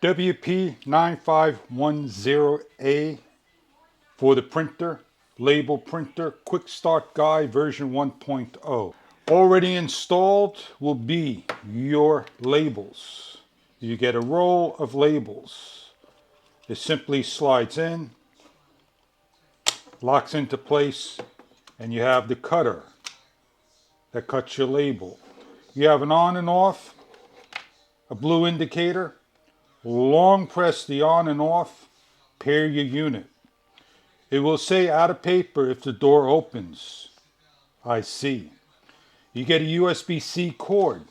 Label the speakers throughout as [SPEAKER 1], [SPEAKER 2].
[SPEAKER 1] WP9510A for the printer, label printer, quick start guide version 1.0. Already installed will be your labels. You get a roll of labels. It simply slides in, locks into place, and you have the cutter that cuts your label. You have an on and off, a blue indicator. Long press the on and off, pair your unit. It will say out of paper if the door opens. I see. You get a USB-C cord.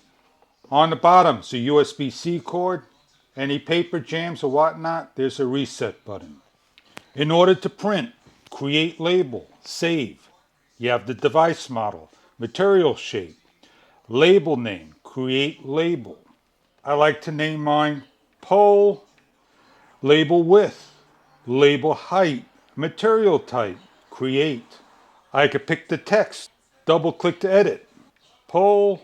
[SPEAKER 1] On the bottom is a USB-C cord. Any paper jams or whatnot, there's a reset button. In order to print, create label, save. You have the device model, material shape, label name, create label. I like to name mine pole, label width, label height, material type, create. I could pick the text, double click to edit. Pole,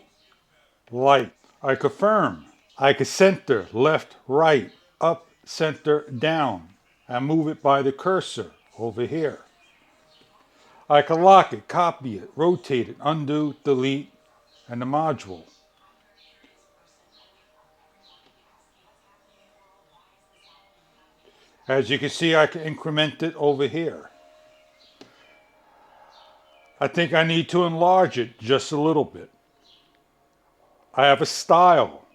[SPEAKER 1] light. I confirm. I could center, left, right, up, center, down, and move it by the cursor over here. I can lock it, copy it, rotate it, undo, delete, and the module. As you can see, I can increment it over here. I think I need to enlarge it just a little bit. I have a style.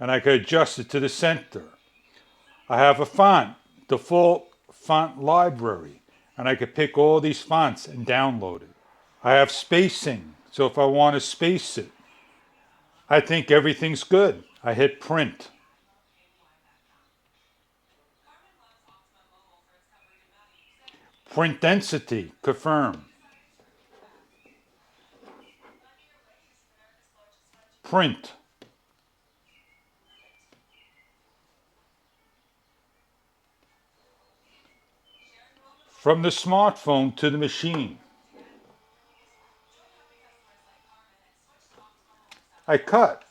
[SPEAKER 1] And I can adjust it to the center. I have a font, default font library. And I can pick all these fonts and download it. I have spacing, so if I want to space it. I think everything's good. I hit print. Print density, confirm. Print. From the smartphone to the machine. I cut.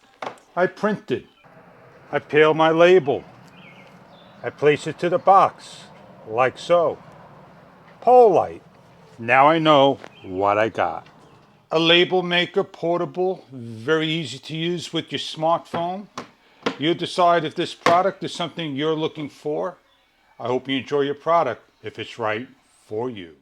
[SPEAKER 1] I printed. I peel my label. I place it to the box, like so. Pole light. Now I know what I got. A label maker, portable, very easy to use with your smartphone. You decide if this product is something you're looking for. I hope you enjoy your product if it's right for you.